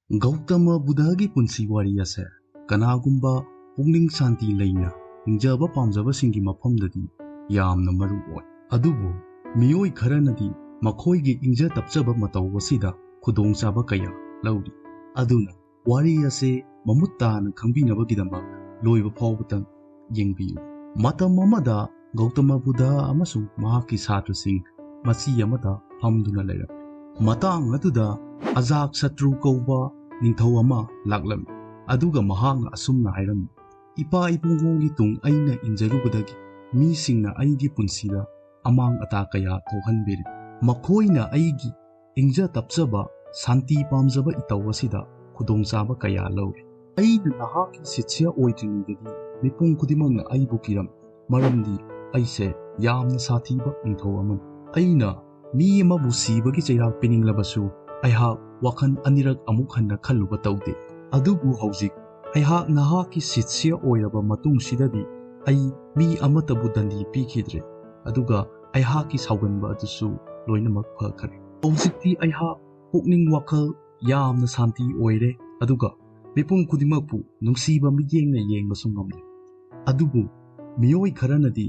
Gautama Buddhagi punsi wari ase kanagumba pungning santi leina hingjaba pamjaba singi mafamdadi yamna maru oi adubu miyoi kharanadi makhoigi ingja tapjaba matau wasida khudongchaba kaya lauri aduna wari ase mamuttana khangbinabagidama loiba phawbutang yengbiyu matam amada Gautama Buddha amasung mahaki satrasing masi amada phamduna leira matang aduda Ajak Satru kauba ningthau ama laklam aduga mahakna asumna hairam ipa ipunggongi tung aina injarubadagi misingna aigi punsida amang ata kaya thohanbiri makhoina aigi ingja tapjaba santi pamjaba itawasida khudongchaba kaya lauri aina nahaki sitsia oidrinidagi mipung khudimangna aibu kiram maramdi aise yamna sathiba ningthau aman aina mi amabu sibagi chairak pininglabasu aihak wakhan anirak amuk hanna khalluba taude adubu haujik aihak nahaki sitsia oiraba matung sidadi ai mi amatabu dandi pikhidre aduga aihaki sauganba adusu loinamak phakhare haujikti aihak pukning wakhal yamna santi oire aduga mipung khudimakpu nungsiba miyengna yengbasu ngamle adubu miyoi kharanadi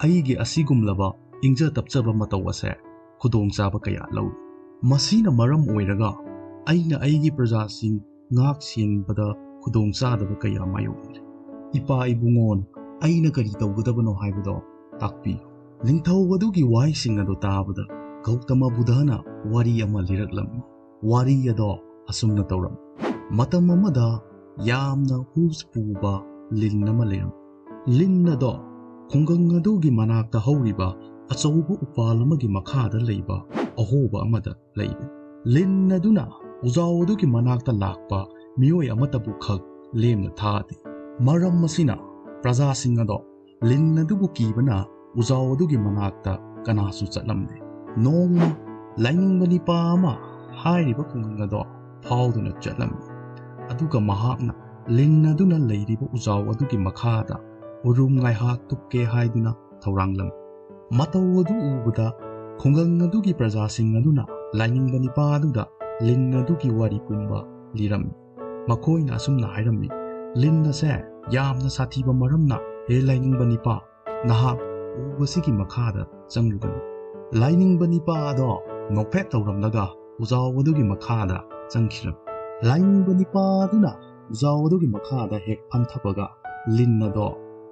aigi asigumlaba ingja tapchaba mataw ase khudongchaba kaya lau masina maram oiraga aina aigi prajasing ngak senbada khudongchadaba kaya mayori ipa ibungon aina kari tawgadabano haibado takpi ningthau adugi waising ado tabada Gautama Buddhana wari ama liraklam wari ado asumna tawram matam amada yamna hus puba lin ama leram lin ado khungang adugi manakta hawriba achauba upal amagi makhada leiba ahoba amada leibe lin aduna uzau adugi manakta lakpa miyoi amatabu khak lemna thade maram masina praja sing ado lin adubu kibana uzau adugi manakta kanasu chatlamde nongma lainingbani pa ama hairiba khungang ado phauduna chatlamde aduga mahakna lin aduna leiriba uzau adugi makhada urum ngaihak tukke haiduna thauranglam matau adu ubada khungang adugi prajasing aduna lainingbani pa aduda lin adugi wari pumba liram makhoina asumna hairami lin ase yamna sathiba maramna he lainingbani pa nahak ubasigi makhada changlugan lainingbani pa ado nokphet tawramlaga uzau adugi makhada changkhiram lainingbani pa aduna uzau adugi makhada hek phamthapaga lin ado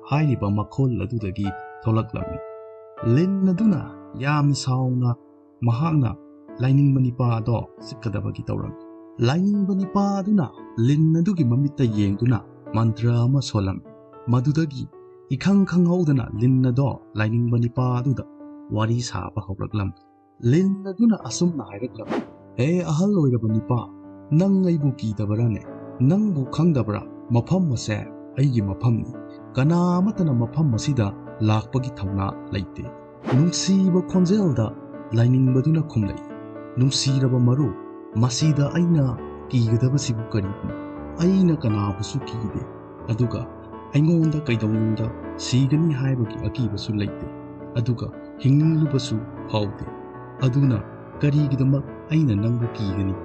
hairiba makhol adudagi tholaklammi lin aduna yam sauna mahakna lainingbani pa ado sikkadabagi tawram lainingbani pa aduna lin adugi mamitta yengduna mantra ama solam madudagi ikhang khanghaudana lin ado lainingbani pa aduda wari saba hawraklam lin aduna asumna hairaklam he ahal oirabani pa nang aibu kidabarane nangbu khangdabra mafam ase aigi mafamni kana amatana mafam asida lakpagi thauna leite nungsiba khonjelda lainingbaduna khumlai nungsiraba maru masida aina kigadaba sibu karibun aina kanabusu kide aduga aingonda kaidongda sigani haibagi akibasu leite aduga hinglulubasu phaude aduna karigidama aina nangbu kigani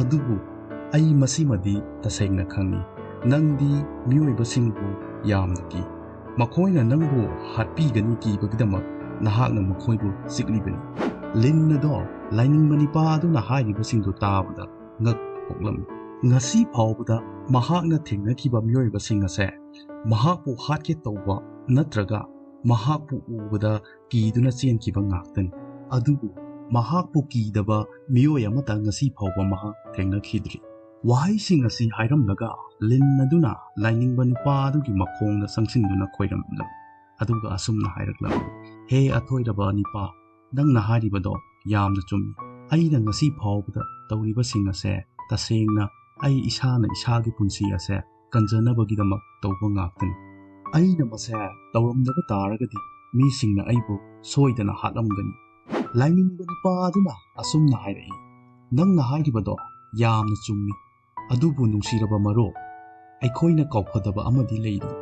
adubu ai masimadi tasengna khangi nangdi miyoibasingbu yamnaki makhoina nangbu hatpigani kibagidama nahakna makhoibu siglibani linnado lainingbani pa aduna hairibasingdu tabada ngak poklam ngasi phawbada mahakna thengnakiba miyoibasing ase mahakpu hatke tawba natraga mahakpu ubada kiduna chenkiba ngaktan adubu mahakpu kidaba miyoy amata ngasi phawba mahak thengnakhidri wahaising asi hairamlaga linnaduna lainingbani pa adugi makhongda sangsingduna khoiramlam aduga asumna hairaklam he athoiraba nipa nangna haribado yamna chummi aina ngasi phawbada tawriba sing ase tasengna ai isana isagi punsi ase kanjanabagidamak tawba ngaktan aina mase tawramdaba taragadi mi singna aibu soidana hatlamgani lainingbani pa aduna asumna hairai nangna haribado yamna chummi adubu nungsiraba maro aikhoina kauphodaba amadi leiri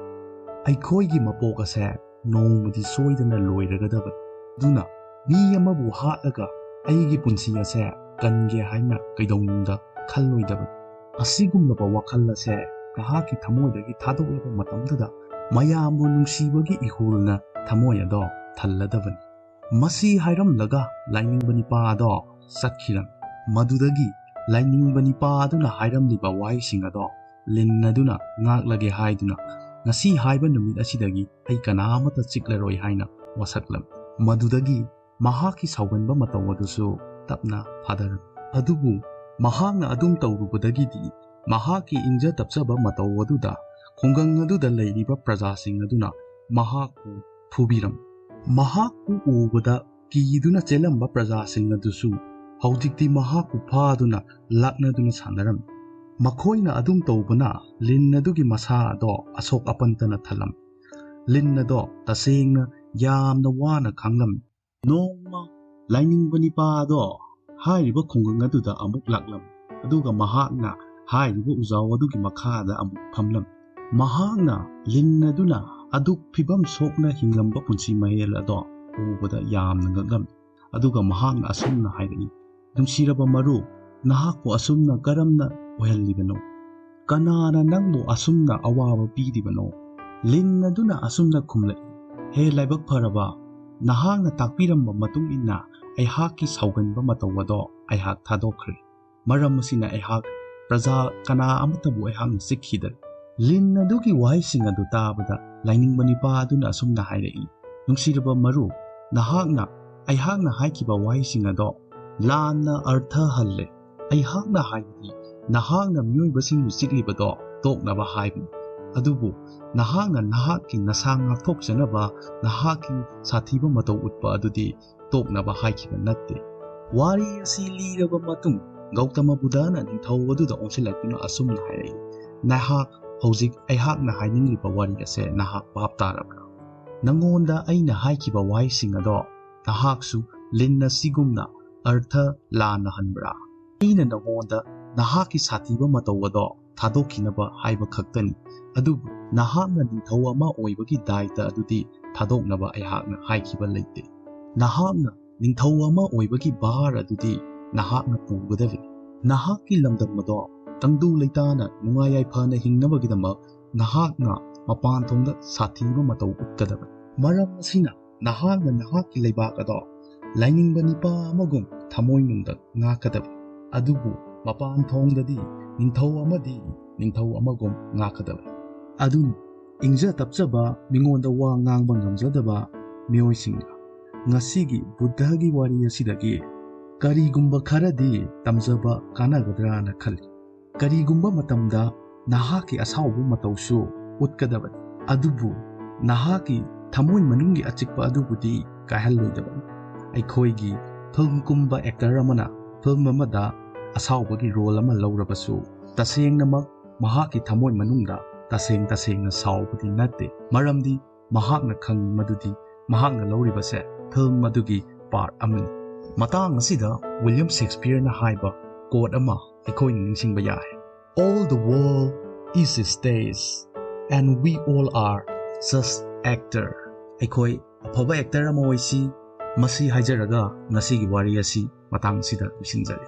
aikhoigi mapok ase nongmadi soidana loiragadaba duna mi amabu hataga aigi punsi ase kange haina kaidongda khalloidaba ꯑꯁꯤꯒꯨꯝꯂꯕ ꯋꯥꯈꯜ ꯑꯁꯦ ꯃꯍꯥꯛꯀꯤ ꯊꯃꯣꯏꯗꯒꯤ ꯊꯥꯗꯣꯛꯂꯕ ꯃꯇꯝꯗꯨꯗ ꯃꯌꯥꯝꯕꯨ ꯅꯨꯡꯁꯤꯕꯒꯤ ꯏꯍꯨꯜꯅ ꯊꯃꯣꯏ ꯑꯗꯣ ꯊꯜꯂꯗꯕꯅꯤ꯫ ꯃꯁꯤ ꯍꯥꯏꯔꯝꯂꯒ ꯂꯥꯏꯅꯤꯡꯕ ꯅꯤꯄꯥ ꯑꯗꯣ ꯆꯠꯈꯤꯔꯝꯃꯤ꯫ ꯃꯗꯨꯗꯒꯤ ꯂꯥꯏꯅꯤꯡꯕ ꯅꯤꯄꯥ ꯑꯗꯨꯅ ꯍꯥꯏꯔꯝꯂꯤꯕ ꯋꯥꯍꯩꯁꯤꯡ ꯑꯗꯣ ꯂꯤꯟ ꯑꯗꯨꯅ ꯉꯥꯛꯂꯒꯦ ꯍꯥꯏꯗꯨꯅ ꯉꯁꯤ ꯍꯥꯏꯕ ꯅꯨꯃꯤꯠ ꯑꯁꯤꯗꯒꯤ ꯑꯩ ꯀꯅꯥꯃꯠꯇ ꯆꯤꯛꯂꯔꯣꯏ ꯍꯥꯏꯅ ꯋꯥꯁꯛꯂꯝꯃꯤ꯫ ꯃꯗꯨꯗꯒꯤ ꯃꯍꯥꯛꯀꯤ ꯁꯥꯎꯒꯟꯕ ꯃꯇꯧ ꯑꯗꯨꯁꯨ ꯇꯞꯅ ꯐꯥꯊꯔꯝꯃꯤ꯫ ꯑꯗꯨꯕꯨ ꯃꯍꯥꯛꯅ ꯑꯗꯨꯝ ꯇꯧꯔꯨꯕꯗꯒꯤꯗꯤ ꯃꯍꯥꯛꯀꯤ ꯏꯪꯖ ꯇꯞꯆꯕ ꯃꯇꯧ ꯑꯗꯨꯗ ꯈꯨꯡꯒꯪ ꯑꯗꯨꯗ ꯂꯩꯔꯤꯕ ꯄ꯭ꯔꯖꯥꯁꯤꯡ ꯑꯗꯨꯅ ꯃꯍꯥꯛꯄꯨ ꯐꯨꯕꯤꯔꯝꯃꯤ꯫ ꯃꯍꯥꯛꯄꯨ ꯎꯕꯗ ꯀꯤꯗꯨꯅ ꯆꯦꯜꯂꯝꯕ ꯄ꯭ꯔꯖꯥꯁꯤꯡ ꯑꯗꯨꯁꯨ ꯍꯧꯖꯤꯛꯇꯤ ꯃꯍꯥꯛꯄꯨ ꯐꯥꯗꯨꯅ ꯂꯥꯛꯅꯗꯨꯅ ꯁꯥꯟꯅꯔꯝꯃꯤ꯫ ꯃꯈꯣꯏꯅ ꯑꯗꯨꯝ ꯇꯧꯕꯅ ꯂꯤꯟ ꯑꯗꯨꯒꯤ ꯃꯁꯥ ꯑꯗꯣ ꯑꯁꯣꯛ ꯑꯄꯟꯇꯅ ꯊꯜꯂꯝꯃꯤ꯫ ꯂꯤꯟ ꯑꯗꯣ ꯇꯁꯦꯡꯅ ꯌꯥꯝꯅ ꯋꯥꯅ ꯈꯥꯡꯂꯝꯃꯤ꯫ ꯅꯣꯡꯃ ꯂꯥꯏꯅꯤꯡꯕ ꯅꯤꯄꯥ ꯑꯗꯣ ꯍꯥꯏꯔꯤꯕ ꯈꯨꯡꯒꯪ ꯑꯗꯨꯗ ꯑꯃꯨꯛ ꯂꯥꯛꯂꯝꯃꯤ꯫ ꯑꯗꯨꯒ ꯃꯍꯥꯛꯅ ꯍꯥꯏꯔꯤꯕ ꯎꯖꯥꯎ ꯑꯗꯨꯒꯤ ꯃꯈꯥꯗ ꯑꯃꯨꯛ ꯐꯝꯂꯝꯃꯤ꯫ ꯃꯍꯥꯛꯅ ꯂꯤꯟ ꯑꯗꯨꯅ ꯑꯗꯨꯛ ꯐꯤꯕꯝ ꯁꯣꯛꯅ ꯍꯤꯡꯂꯝꯕ ꯄꯨꯟꯁꯤ ꯃꯍꯦꯜ ꯑꯗꯣ ꯎꯕꯗ ꯌꯥꯝꯅ ꯉꯛꯂꯝꯃꯤ꯫ ꯑꯗꯨꯒ ꯃꯍꯥꯛꯅ ꯑꯁꯨꯝꯅ ꯍꯥꯏꯔꯛꯏ, ꯅꯨꯡꯁꯤꯔꯕ ꯃꯔꯨꯞ, ꯅꯍꯥꯛꯄꯨ ꯑꯁꯨꯝꯅ ꯀꯔꯝꯅ ꯑꯣꯏꯍꯜꯂꯤꯕꯅꯣ? ꯀꯅꯥꯅ ꯅꯪꯕꯨ ꯑꯁꯨꯝꯅ ꯑꯋꯥꯕ ꯄꯤꯔꯤꯕꯅꯣ? ꯂꯤꯟ ꯑꯗꯨꯅ ꯑꯁꯨꯝꯅ ꯈꯨꯝꯂꯛꯏ, ꯍꯦ ꯂꯥꯏꯕꯛ ꯐꯔꯕ, ꯅꯍꯥꯛꯅ ꯇꯥꯛꯄꯤꯔꯝꯕ ꯃꯇꯨꯡ ꯏꯟꯅ ꯑꯩꯍꯥꯛꯀꯤ ꯁꯥꯎꯒꯟꯕ ꯃꯇꯧ ꯑꯗꯣ ꯑꯩꯍꯥꯛ ꯊꯥꯗꯣꯛꯈ꯭ꯔꯦ꯫ ꯃꯔꯝ ꯑꯁꯤꯅ ꯑꯩꯍꯥꯛ ꯄ꯭ꯔꯖꯥ ꯀꯅꯥ ꯑꯃꯠꯇꯕꯨ ꯑꯩꯍꯥꯛꯅ ꯆꯤꯛꯈꯤꯗꯔꯦ꯫ ꯂꯤꯟ ꯑꯗꯨꯒꯤ ꯋꯥꯍꯩꯁꯤꯡ ꯑꯗꯨ ꯇꯥꯕꯗ ꯂꯥꯏꯅꯤꯡꯕ ꯅꯤꯄꯥ ꯑꯗꯨꯅ ꯑꯁꯨꯝꯅ ꯍꯥꯏꯔꯛꯏ, ꯅꯨꯡꯁꯤꯔꯕ ꯃꯔꯨꯞ, ꯅꯍꯥꯛꯅ ꯑꯩꯍꯥꯛꯅ ꯍꯥꯏꯈꯤꯕ ꯋꯥꯍꯩꯁꯤꯡ ꯑꯗꯣ ꯂꯥꯟꯅ ꯑꯔꯊ ꯍꯜꯂꯦ꯫ ꯑꯩꯍꯥꯛꯅ ꯍꯥꯏꯕꯗꯤ ꯅꯍꯥꯛꯅ ꯃꯤꯑꯣꯏꯕꯁꯤꯡꯕꯨ ꯆꯤꯛꯂꯤꯕꯗꯣ ꯇꯣꯛꯅꯕ ꯍꯥꯏꯕꯅꯤ꯫ ꯑꯗꯨꯕꯨ ꯅꯍꯥꯛꯅ ꯅꯍꯥꯛꯀꯤ ꯅꯁꯥ ꯉꯥꯛꯊꯣꯛꯆꯅꯕ ꯅꯍꯥꯛꯀꯤ ꯁꯥꯊꯤꯕ ꯃꯇꯧ ꯎꯠꯄ ꯑꯗꯨꯗꯤ ꯇꯣꯛꯅꯕ ꯍꯥꯏꯈꯤꯕ ꯅꯠꯇꯦ꯫ ꯋꯥꯔꯤ ꯑꯁꯤ ꯂꯤꯔꯕ ꯃꯇꯨꯡ ꯒꯧꯇꯃ ꯕꯨꯙꯅ ꯅꯤꯡꯊꯧ ꯑꯗꯨꯗ ꯑꯣꯟꯁꯤꯜꯂꯛꯇꯨꯅ ꯑꯁꯨꯝꯅ ꯍꯥꯏꯔꯛꯏ, ꯅꯍꯥꯛ ꯍꯧꯖꯤꯛ ꯑꯩꯍꯥꯛꯅ ꯍꯥꯏꯅꯤꯡꯂꯤꯕ ꯋꯥꯔꯤ ꯑꯁꯦ ꯅꯍꯥꯛ ꯚꯥꯞ ꯇꯥꯔꯕ꯭ꯔꯥ? ꯅꯉꯣꯟꯗ ꯑꯩꯅ ꯍꯥꯏꯈꯤꯕ ꯋꯥꯍꯩꯁꯤꯡ ꯑꯗꯣ ꯅꯍꯥꯛꯁꯨ ꯂꯤꯟ ꯑꯁꯤꯒꯨꯝꯅ ꯑꯔꯊ ꯂꯥꯟꯅ ꯍꯟꯕ꯭ꯔꯥ? ꯑꯩꯅ ꯅꯉꯣꯟꯗ ꯅꯍꯥꯛꯀꯤ ꯁꯥꯊꯤꯕ ꯃꯇꯧ ꯑꯗꯣ ꯊꯥꯗꯣꯛꯈꯤꯅꯕ ꯍꯥꯏꯕ ꯈꯛꯇꯅꯤ꯫ ꯑꯗꯨꯕꯨ ꯅꯍꯥꯛꯅ ꯅꯤꯡꯊꯧ ꯑꯃ ꯑꯣꯏꯕꯒꯤ ꯗꯥꯏꯇ ꯑꯗꯨꯗꯤ ꯊꯥꯗꯣꯛꯅꯕ ꯑꯩꯍꯥꯛꯅ ꯍꯥꯏꯈꯤꯕ ꯂꯩꯇꯦ꯫ ꯅꯍꯥꯛꯅ ꯅꯤꯡꯊꯧ ꯑꯃ ꯑꯣꯏꯕꯒꯤ ꯚꯥꯔ ꯑꯗꯨꯗꯤ ꯅꯍꯥꯛꯅ ꯄꯨꯒꯗꯕꯅꯤ꯫ ꯅꯍꯥꯛꯀꯤ ꯂꯝꯗꯝ ꯑꯗꯣ ꯇꯪꯗꯨ ꯂꯩꯇꯥꯅ ꯅꯨꯡꯉꯥꯏ ꯌꯥꯏꯐꯅ ꯍꯤꯡꯅꯕꯒꯤꯗꯃꯛ ꯅꯍꯥꯛꯅ ꯃꯄꯥꯟꯊꯣꯡꯗ ꯁꯥꯊꯤꯕ ꯃꯇꯧ ꯎꯠꯀꯗꯕꯅꯤ꯫ ꯃꯔꯝ ꯑꯁꯤꯅ ꯅꯍꯥꯛꯅ ꯅꯍꯥꯛꯀꯤ ꯂꯩꯕꯥꯛ ꯑꯗꯣ ꯂꯥꯏꯅꯤꯡꯕ ꯅꯤꯄꯥ ꯑꯃꯒꯨꯝ ꯊꯃꯣꯏꯅꯨꯡꯗ ꯉꯥꯛꯀꯗꯕꯅꯤ꯫ ꯑꯗꯨꯕꯨ ꯃꯄꯥꯟꯊꯣꯡꯗꯗꯤ ꯅꯤꯡꯊꯧ ꯑꯃꯗꯤ ꯅꯤꯡꯊꯧ ꯑꯃꯒꯨꯝ ꯉꯥꯛꯀꯗꯕꯅꯤ꯫ ꯑꯗꯨꯅ ꯏꯪꯖ ꯇꯞꯆꯕ, ꯃꯤꯉꯣꯟꯗ ꯋꯥ ꯉꯥꯡꯕ ꯉꯝꯖꯗꯕ ꯃꯤꯑꯣꯏꯁꯤꯡꯅ ꯉꯁꯤꯒꯤ ꯕꯨද්ධꯒꯤ ꯋꯥꯔꯤ ꯑꯁꯤꯗꯒꯤ ꯀꯔꯤꯒꯨꯝꯕ ꯈꯔꯗꯤ ꯇꯝꯖꯕ ꯀꯥꯟꯅꯒꯗ꯭ꯔꯥꯅ ꯈꯜꯂꯤ꯫ ꯀꯔꯤꯒꯨꯝꯕ ꯃꯇꯝꯗ ꯅꯍꯥꯛꯀꯤ ꯑꯁꯥꯎꯕ ꯃꯇꯧꯁꯨ ꯎꯠꯀꯗꯕꯅꯤ, ꯑꯗꯨꯕꯨ ꯅꯍꯥꯛꯀꯤ ꯊꯃꯣꯏ ꯃꯅꯨꯡꯒꯤ ꯑꯆꯤꯛꯄ ꯑꯗꯨꯕꯨꯗꯤ ꯀꯥꯏꯍꯜꯂꯣꯏꯗꯕꯅꯤ꯫ ꯑꯩꯈꯣꯏꯒꯤ ꯐꯤꯜꯝ ꯀꯨꯝꯕ ꯑꯦꯛꯇꯔ ꯑꯃꯅ ꯐꯤꯜꯝ ꯑꯃꯗ ꯑꯁꯥꯎꯕꯒꯤ ꯔꯣꯜ ꯑꯃ ꯂꯧꯔꯕꯁꯨ ꯇꯁꯦꯡꯅꯃꯛ ꯃꯍꯥꯛꯀꯤ ꯊꯃꯣꯏ ꯃꯅꯨꯡꯗ ꯇꯁꯦꯡꯅ ꯁꯥꯎꯕꯗꯤ ꯅꯠꯇꯦ꯫ ꯃꯔꯝꯗꯤ ꯃꯍꯥꯛꯅ ꯈꯪꯏ ꯃꯗꯨꯗꯤ ꯃꯍꯥꯛꯅ ꯂꯧꯔꯤꯕꯁꯦ ꯐꯤꯜꯝ ꯑꯗꯨꯒꯤ ꯄꯥꯔꯠ ꯑꯃꯅꯤ꯫ ꯃꯇꯥꯡ ꯑꯁꯤꯗ ꯋꯤꯂꯤꯌꯝ ꯁꯦꯛꯁꯄꯤꯌꯔꯅ ꯍꯥꯏꯕ ꯀꯣꯠ ꯑꯃ ꯑꯩꯈꯣꯏꯅ ꯅꯤꯡꯁꯤꯡꯕ ꯌꯥꯏ, All the world is a stage and we all are just actor. ꯑꯩꯈꯣꯏ ꯑꯐꯕ ꯑꯦꯛꯇꯔ ꯑꯃ ꯑꯣꯏꯁꯤ꯫ ꯃꯁꯤ ꯍꯥꯏꯖꯔꯒ ꯉꯁꯤꯒꯤ ꯋꯥꯔꯤ ꯑꯁꯤ ꯃꯇꯥꯡ ꯑꯁꯤꯗ ꯂꯣꯏꯁꯤꯟꯖꯔꯦ꯫